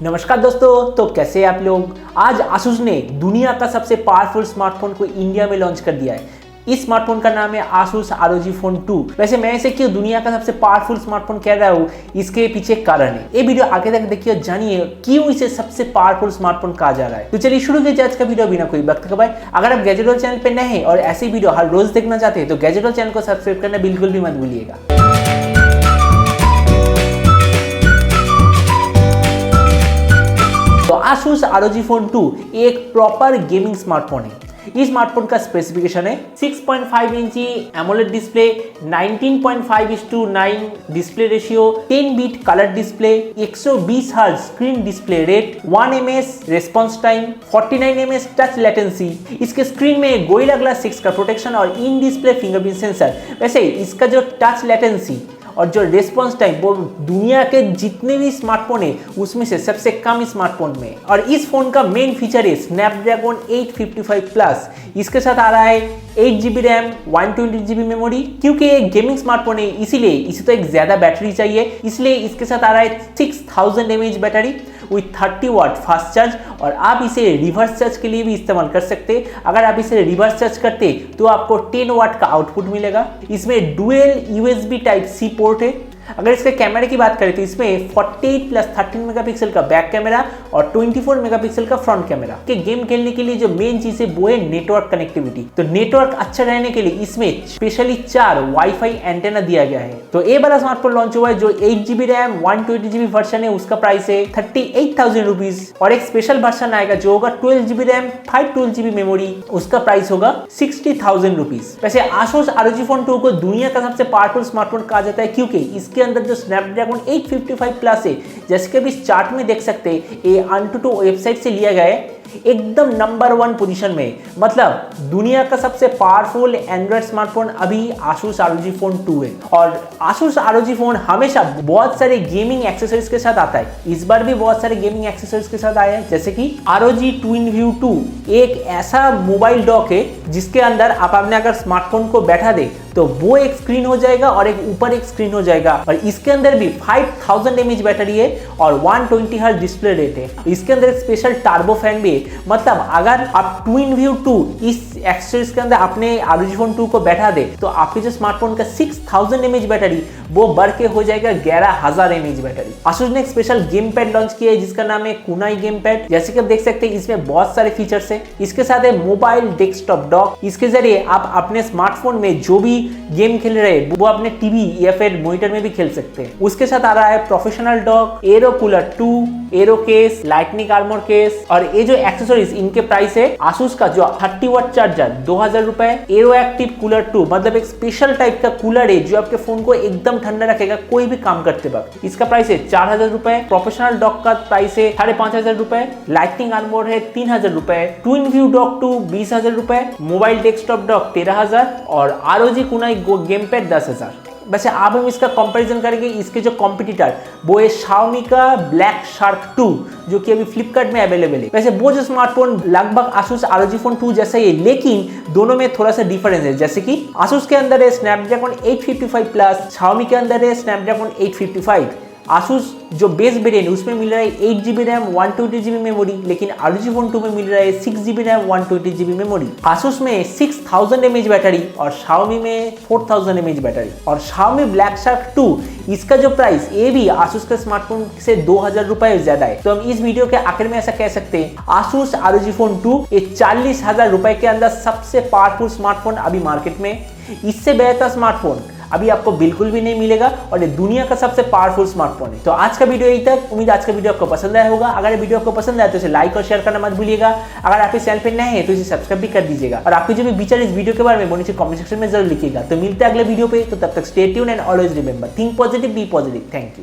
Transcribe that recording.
नमस्कार दोस्तों, तो कैसे हैं आप लोग। आज आसूस ने दुनिया का सबसे पावरफुल स्मार्टफोन को इंडिया में लॉन्च कर दिया है। इस स्मार्टफोन का नाम है आसूस ROG Phone 2। वैसे मैं इसे क्यों दुनिया का सबसे पावरफुल स्मार्टफोन कह रहा हूँ, इसके पीछे कारण है। ये वीडियो आगे तक देखिए, जानिए क्यों इसे सबसे पावरफुल स्मार्टफोन कहा जा रहा है। तो चलिए शुरू कीजिए आज का वीडियो बिना कोई वक्त गवाए। अगर आप गैजेट वर्ल्ड चैनल पे नए हैं और ऐसी वीडियो हर रोज देखना चाहते हैं तो गैजेट वर्ल्ड चैनल को सब्सक्राइब करना बिल्कुल भी मत भूलिएगा। तो आसूस ROG Phone 2 एक प्रॉपर गेमिंग स्मार्टफोन है। इस स्मार्टफोन का स्पेसिफिकेशन है 6.5 इंची AMOLED display, 19.5:9 display ratio, 10 bit colour display, 120 hertz screen display rate, 1 ms response time, 49 ms touch latency. इसके स्क्रीन में गोरिल्ला ग्लास 6 का प्रोटेक्शन और इन डिस्प्ले फिंगरप्रिंट सेंसर। वैसे इसका जो टच लेटेंसी और जो रेस्पॉन्स टाइम वो दुनिया के जितने भी स्मार्टफोन है उसमें से सबसे कम स्मार्टफोन में। और इस फोन का मेन फीचर है स्नैपड्रैगन 855 प्लस। इसके साथ आ रहा है 8GB रैम, 128GB मेमोरी। क्योंकि ये गेमिंग स्मार्टफोन है इसीलिए इसे तो एक ज्यादा बैटरी चाहिए, इसलिए इसके साथ आ रहा है 6000 mAh battery with 30 watt fast charge. और आप इसे रिवर्स चार्ज के लिए भी इस्तेमाल कर सकते। अगर आप इसे रिवर्स चार्ज करते तो आपको 10 वाट का आउटपुट मिलेगा। इसमें डुअल USB Type-C पोर्ट है। अगर इसके कैमरे की बात करें तो इसमें 48+13 मेगापिक्सल का बैक कैमरा और 24 मेगापिक्सल का फ्रंट कैमरा। के गेम खेलने के लिए जो मेन चीज है वो है नेटवर्क कनेक्टिविटी। तो नेटवर्क अच्छा रहने के लिए इसमें स्पेशली 4 वाईफाई एंटेना दिया गया है। तो ये वाला स्मार्टफोन लॉन्च हुआ है जो 8GB रैम 128GB वर्जन है, उसका प्राइस है 38,000 रुपीज। और एक स्पेशल वर्जन आएगा जो होगा 12GB रैम 512GB मेमोरी, उसका प्राइस होगा 60,000 रुपीज। वैसे आसूस ROG Phone 2 को दुनिया का सबसे पावरफुल स्मार्टफोन कहा जाता है क्योंकि इसके अंदर जो स्नैपड्रैगन 855 प्लस है, जैसे कि अभी इस चार्ट में देख सकते हैं, ये AnTuTu वेबसाइट से लिया गया है, एकदम नंबर 1 पोजीशन में। मतलब दुनिया का सबसे पावरफुल एंड्रॉइड स्मार्टफोन अभी आसूस ROG Phone 2 है। और आसूस ROG Phone हमेशा बहुत सारे गेमिंग एक्सेसरीज के साथ आता है। इस बार भी बहुत सारे गेमिंग एक्सेसरीज के साथ आया है, जैसे कि ROG TwinView 2 एक ऐसा मोबाइल डॉक है जिसके अंदर आप अपने अगर स्मार्टफोन को बैठा दे तो वो एक स्क्रीन हो जाएगा और एक ऊपर एक स्क्रीन हो जाएगा। और इसके अंदर भी 5000 mAh बैटरी है और 120 हर्ट्ज डिस्प्ले रेट है। इसके अंदर एक स्पेशल टर्बो फैन भी है। मतलब अगर आप TwinView 2 इस एक्सेसरीज के अंदर अपने ROG Phone 2 को बैठा दे तो आपके जो स्मार्टफोन का 6000 mAh बैटरी वो बढ़ के हो जाएगा 11000 mAh बैटरी। आसूस ने एक स्पेशल गेम पैड लॉन्च किया है जिसका नाम है कुनाई गेम पैड। जैसे कि आप देख सकते हैं इसमें बहुत सारे फीचर्स है। इसके साथ है मोबाइल डेस्कटॉप डॉक। इसके जरिए आप अपने स्मार्टफोन में जो भी गेम खेल रहे हैं वो अपने टीवी या फिर मॉनिटर में भी खेल सकते हैं। उसके साथ आ रहा है professional dock, aero cooler 2, aero case, lightning armour case. और ये जो एक्सेसरीज इनके प्राइस है आसूस का जो 30 वाट चार्जर 2000 रुपए, एरो एक्टिव कूलर 2 मतलब एक स्पेशल टाइप का कूलर है जो आपके फोन को एकदम ठंडा रखेगा कोई भी काम करते वक्त, इसका प्राइस है 4000 रुपए। प्रोफेशनल डॉक का प्राइस है 5500 रुपए। लाइटनिंग आर्मर है 3000 रुपए। ट्विनव्यू डॉक 2 20,000 रुपए। मोबाइल डेस्कटॉप डॉक 13,000 और ROG कुनाई गेम पैड 10,000। वैसे आप हम इसका कंपैरिजन करेंगे, इसके जो कॉम्पिटिटर वो है Xiaomi का ब्लैक शार्क 2 जो कि अभी फ्लिपकार्ट में अवेलेबल है। वैसे वो जो स्मार्टफोन लगभग आसूस ROG Phone 2 जैसा ही है, लेकिन दोनों में थोड़ा सा डिफरेंस है। जैसे कि आसूस के अंदर है स्नैपड्रैगन 855 प्लस, Xiaomi के अंदर है स्नैपड्रैगन 855। आसूस जो बेस वेरिएंट उसमें मिल रहा है 8GB रैम 128GB मेमोरी, लेकिन ROG Phone 2 में मिल रहा है 6GB RAM 128GB memory. Asus में 6000 mAh बैटरी और Xiaomi में 4000 mAh बैटरी। और Xiaomi ब्लैक शार्क 2 इसका जो प्राइस ये भी आसूस के स्मार्टफोन से 2000 रुपए ज्यादा है। तो हम इस वीडियो के आखिर में ऐसा कह सकते हैं, आसूस ROG Phone 2 ये 40,000 रुपए के अंदर सबसे पावरफुल स्मार्टफोन अभी मार्केट में। इससे बेहतर स्मार्टफोन अभी आपको बिल्कुल भी नहीं मिलेगा और ये दुनिया का सबसे पावरफुल स्मार्टफोन है। तो आज का वीडियो यही तक। उम्मीद आज का वीडियो आपको पसंद आया होगा। अगर वीडियो आपको पसंद आया तो इसे लाइक और शेयर करना मत भूलिएगा। अगर आप इस चैनल पे नए हैं तो इसे सब्सक्राइब भी कर दीजिएगा। और आपके जो भी विचार इस वीडियो के बारे में वो नीचे कमेंट सेक्शन में जरूर लिखिएगा। तो मिलते हैं अगले वीडियो पे, तो तब तक stay tuned and always remember think positive, be positive. Thank you.